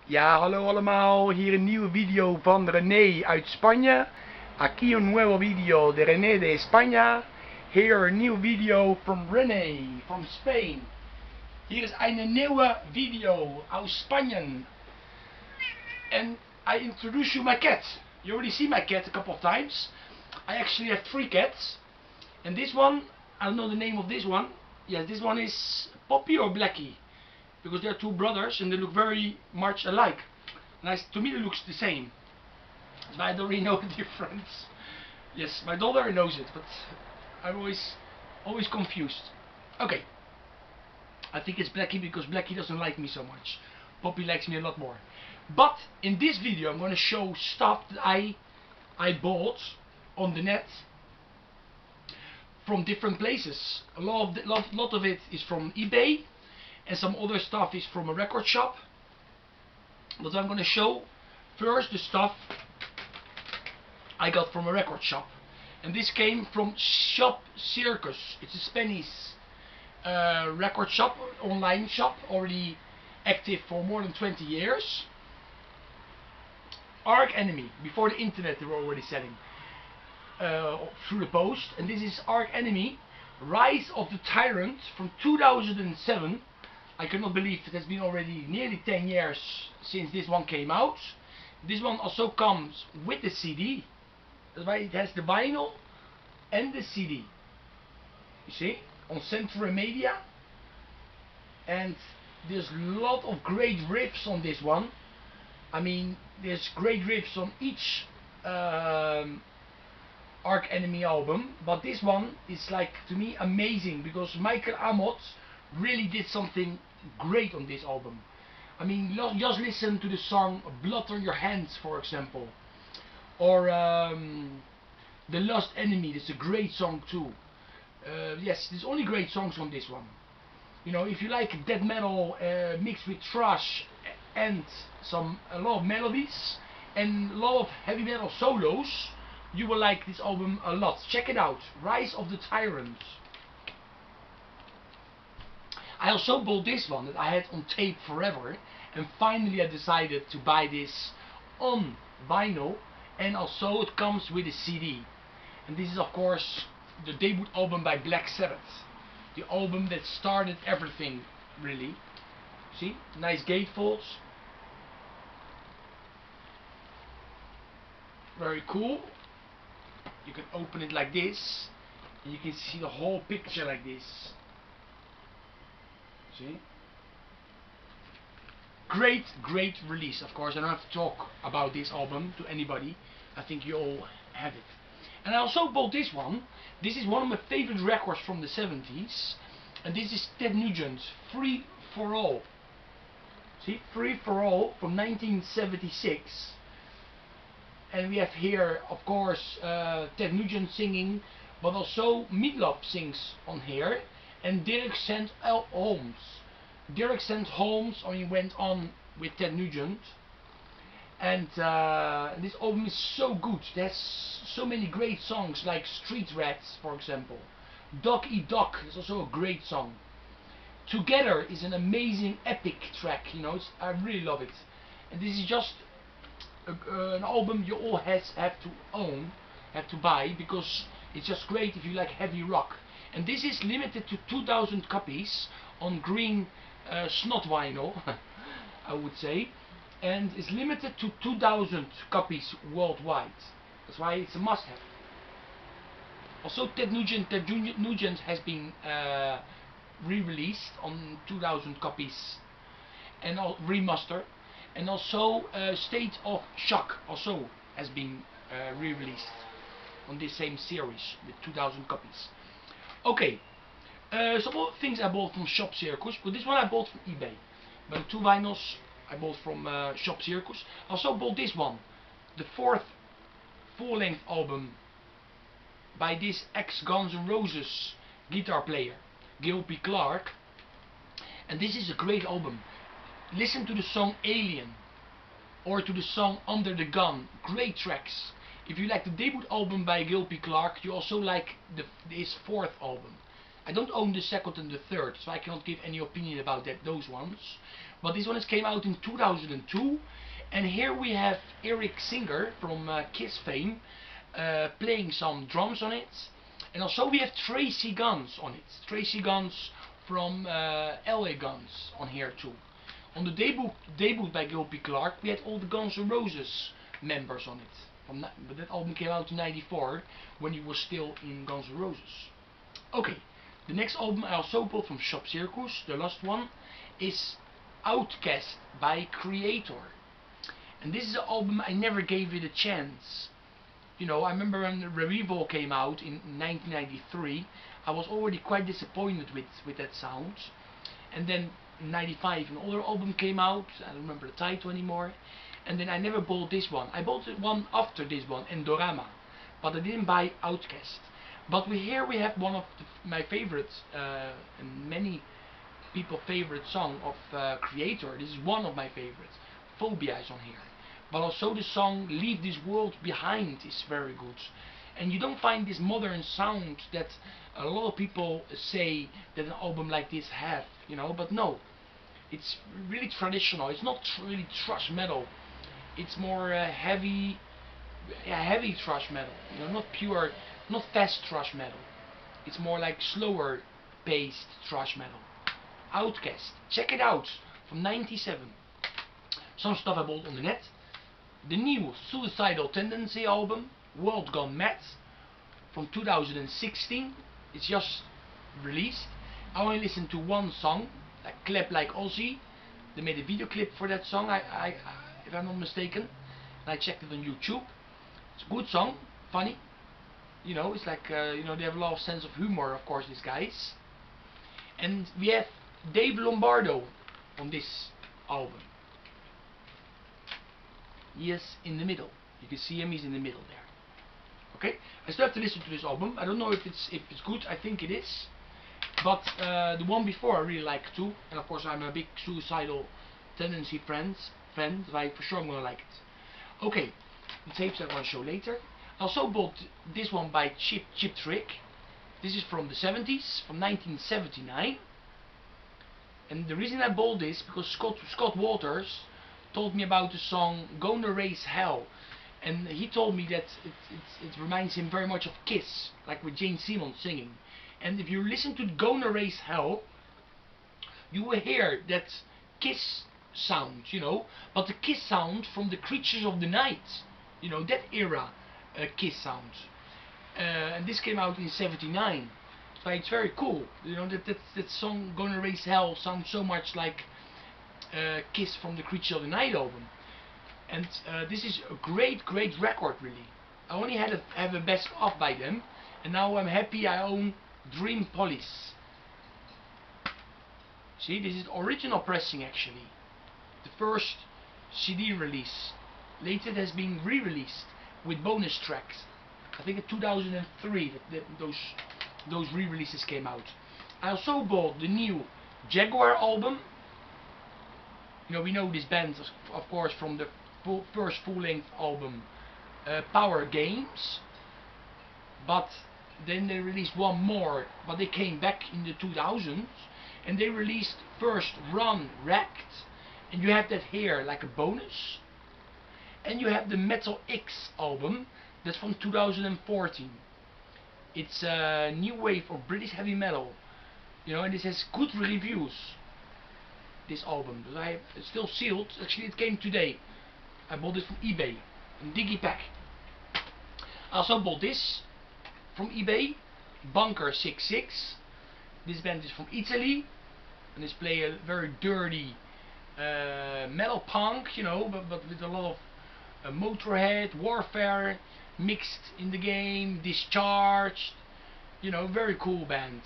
Ja, hallo allemaal, hier een nieuwe video van René uit Spanje. Aquí un nuevo video de René de España. Here a new video from René from Spain. Hier is een nieuwe video aus Spanien. And I introduce you my cat. You already see my cat a couple of times. I actually have 3 cats. And this one, I don't know the name of this one. Yes, this one is Poppy or Blackie. Because they're 2 brothers and they look very much alike. And to me it looks the same. But I don't really know the difference. Yes, my daughter knows it, but I'm always confused. Okay. I think it's Blackie because Blackie doesn't like me so much. Poppy likes me a lot more. But in this video I'm going to show stuff that I bought on the net from different places. A lot of it is from eBay. And some other stuff is from a record shop. But I'm going to show first the stuff I got from a record shop. And this came from Shop Circus. It's a Spanish record shop, online shop, already active for more than 20 years. Arch Enemy, before the internet they were already selling through the post. And this is Arch Enemy, Rise of the Tyrant from 2007. I cannot believe it has been already nearly 10 years since this one came out. This one also comes with the CD. That's why it has the vinyl and the CD. You see? On Central Media. And there's a lot of great riffs on this one. I mean, there's great riffs on each Arch Enemy album. But this one is, like, to me, amazing. Because Michael Amott really did something great on this album. I mean, just listen to the song Blood on Your Hands, for example, or The Lost Enemy. That's a great song too. Yes, there's only great songs on this one. You know, if you like death metal mixed with thrash and a lot of melodies and a lot of heavy metal solos, you will like this album a lot. Check it out, Rise of the Tyrant. I also bought this one that I had on tape forever, and finally I decided to buy this on vinyl, and also it comes with a CD. And this is of course the debut album by Black Sabbath, the album that started everything, really. See, nice gatefolds, very cool. You can open it like this, and you can see the whole picture like this. See? Great release, of course. I don't have to talk about this album to anybody. I think you all have it. And I also bought this one. This is one of my favorite records from the 70s. And this is Ted Nugent, Free for All. See? Free for All from 1976. And we have here, of course, Ted Nugent singing. But also Meatloaf sings on here. And Derek St. Holmes. Derek St. Holmes went on with Ted Nugent. And this album is so good. There's so many great songs like Street Rats, for example. Dog Eat Dog is also a great song. Together is an amazing epic track, you know, I really love it. And this is just an album you all have to own, have to buy, because it's just great if you like heavy rock. And this is limited to 2,000 copies on green snot vinyl, I would say. And it's limited to 2,000 copies worldwide. That's why it's a must-have. Also, Ted Nugent has been re-released on 2,000 copies and remastered. And also State of Shock also has been re-released on this same series with 2,000 copies. Okay, some other things I bought from Shop Circus, but this one I bought from eBay. But the 2 vinyls I bought from Shop Circus. I also bought this one, the 4th full-length album by this ex-Guns N' Roses guitar player, Gil P. Clarke. And this is a great album. Listen to the song Alien, or to the song Under the Gun, great tracks. If you like the debut album by Gil P. Clarke, you also like his 4th album. I don't own the second and the third, so I cannot give any opinion about those ones. But this one has came out in 2002, and here we have Eric Singer from Kiss fame playing some drums on it, and also we have Tracy Guns on it. Tracy Guns from LA Guns on here too. On the debut by Gilby Clarke, we had all the Guns N' Roses members on it. But that album came out in '94 when he was still in Guns N' Roses. Okay, the next album I also bought from Shop Circus, the last one, is Outcast by Kreator. And this is an album I never gave it a chance. You know, I remember when the Revival came out in 1993, I was already quite disappointed with that sound. And then in '95 another album came out, I don't remember the title anymore. And then I never bought this one. I bought the one after this one, Endorama, but I didn't buy Outcast. But here we have one of my favorites, and many people favorite song of Kreator. This is one of my favorites. Phobia is on here. But also the song Leave This World Behind is very good. And you don't find this modern sound that a lot of people say that an album like this have, you know, but no. It's really traditional. It's not really thrash metal. It's more heavy thrash metal. You know, not pure, not fast thrash metal. It's more like slower paced thrash metal. Outcast, check it out, from '97. Some stuff I bought on the net. The new Suicidal Tendency album, World Gone Mad, from 2016. It's just released. I only listened to one song, like Clap Like Ozzy. They made a video clip for that song, if I'm not mistaken. And I checked it on YouTube. It's a good song, funny. You know, it's like, you know, they have a lot of sense of humor, of course, these guys. And we have Dave Lombardo on this album. He is in the middle. You can see him, he's in the middle there. Okay, I still have to listen to this album. I don't know if it's good. I think it is. But the one before I really like too. And of course I'm a big Suicidal Tendency fan, so for sure I'm gonna like it. Okay, the tapes I want to show later. I also bought this one by Cheap Trick. This is from the 70s, from 1979. And the reason I bought this because Scott Waters told me about the song Gonna Raise Hell, and he told me that it reminds him very much of Kiss, like with Jane Simmons singing. And if you listen to Gonna Raise Hell, you will hear that Kiss sound, you know, but the Kiss sound from the Creatures of the Night, you know, that era Kiss sound. And this came out in '79, so it's very cool, you know, that song Gonna Raise Hell sounds so much like Kiss from the Creature of the Night album. And this is a great record, really. I only have a best of by them, and now I'm happy I own Dream Police. See, this is original pressing actually. The first CD release. Later it has been re-released with bonus tracks. I think in 2003 that those re-releases came out. I also bought the new Jaguar album. You know, we know this band, of course, from the first full-length album, Power Games. But then they released one more, but they came back in the 2000s, and they released first Run Wrecked, and you have that here like a bonus. And you have the Metal X album, that's from 2014. It's a new wave of British heavy metal, you know, and this has good reviews. This album, but it's still sealed. Actually, it came today. I bought it from eBay, in Digipack. I also bought this from eBay, Bunker 66. This band is from Italy, and they play a very dirty metal punk, you know, but with a lot of Motorhead, Warfare mixed in the game, Discharged, you know, very cool band.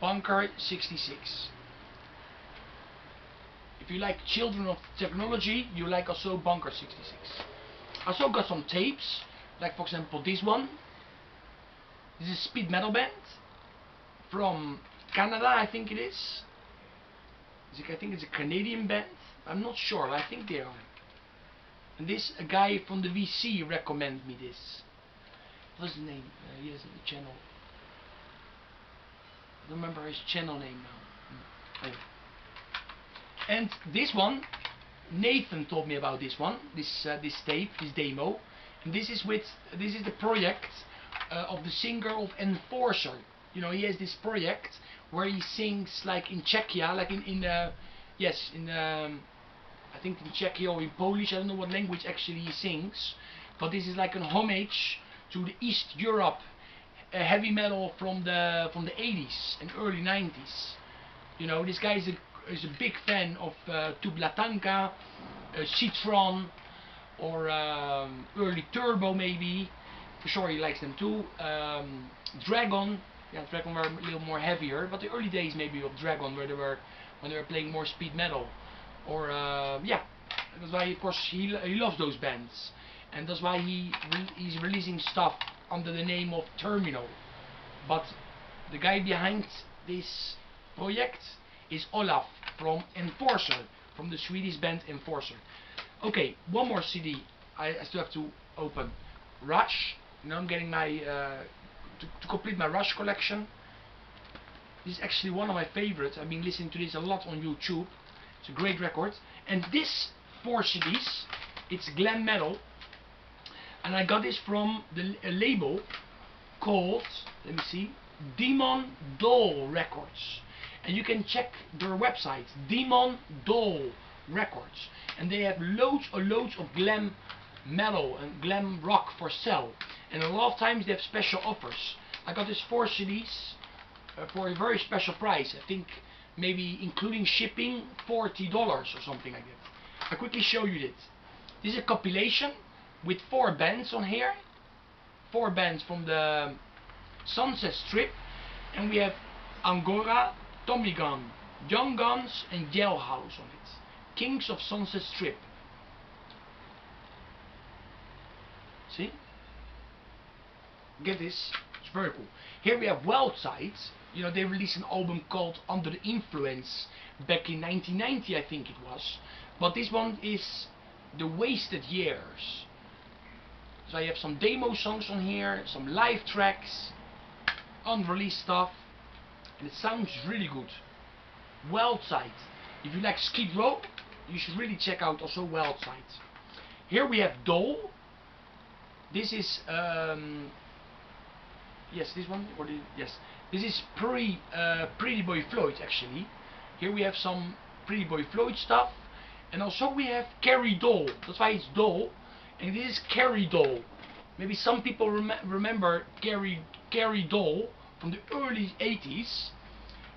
Bunker 66. If you like Children of Technology, you like also Bunker 66. I also got some tapes, like for example this one. This is Speed Metal Band from Canada, I think it is. I think it's a Canadian band. I'm not sure, but I think they are. And this, a guy from the VC recommended me this. What's his name? He is in the channel. I don't remember his channel name now. And this one, Nathan told me about this one, this tape, this demo, and this is the project of the singer of Enforcer. You know, he has this project where he sings like in Czechia, like I think in Czechia or in Polish. I don't know what language actually he sings, but this is like an homage to the East Europe heavy metal from the 80s and early 90s. You know, this guy is a big fan of Tublatanka, Citron, or early Turbo maybe. For sure he likes them too. Dragon, yeah, Dragon were a little more heavier, but the early days maybe of Dragon when they were playing more speed metal. Or yeah, that's why of course he loves those bands, and that's why he's releasing stuff under the name of Terminal. But the guy behind this project is Olaf from Enforcer, from the Swedish band Enforcer. Okay, one more CD I still have to open. Rush. Now I'm getting my to complete my Rush collection. This is actually one of my favorites. I've been listening to this a lot on YouTube. It's a great record. And this 4 CDs, it's glam metal, and I got this from a label called, let me see, Demon Doll Records. And you can check their website, Demon Doll Records, and they have loads of glam metal and glam rock for sale, and a lot of times they have special offers. I got this 4 CDs for a very special price. I think maybe including shipping $40 or something like that. I'll quickly show you this. This is a compilation with 4 bands on here. 4 bands from the Sunset Strip, and we have Angora, Tommy Gun, Young Guns and Jailhouse on it. Kings of Sunset Strip. See? Get this, it's very cool. Here we have Wildside. You know, they released an album called Under the Influence back in 1990, I think it was. But this one is The Wasted Years. So I have some demo songs on here, some live tracks, unreleased stuff, and it sounds really good. Wildside. If you like Skid Row, you should really check out also Wildside. Here we have Doll. This is yes, this one, or yes, this is Pretty Boy Floyd actually. Here we have some Pretty Boy Floyd stuff, and also we have Carrie Doll. That's why it's Doll, and this is Carrie Doll. Maybe some people remember Carrie Doll from the early 80s,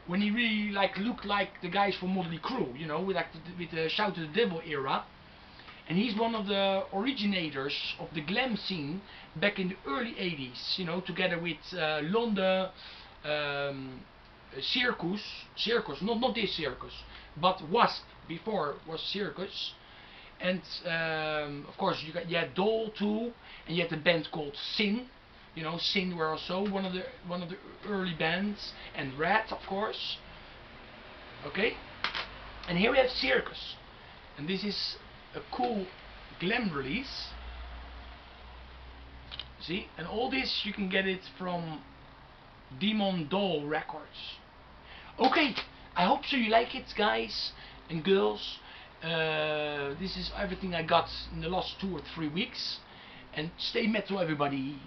when he really looked like the guys from Motley Crue, you know, with the Shout to the Devil era. And he's one of the originators of the glam scene back in the early 80s, you know, together with London, Circus, not this Circus, but Wasp, before was Circus. And of course you had Doll too, and you had the band called Sin. You know, Sin were also one of the early bands, and Rat, of course. Okay, and here we have Circus, and this is a cool glam release. See, and all this you can get it from Demon Doll Records. Okay, I hope so you like it, guys and girls. This is everything I got in the last 2 or 3 weeks, and stay metal, everybody.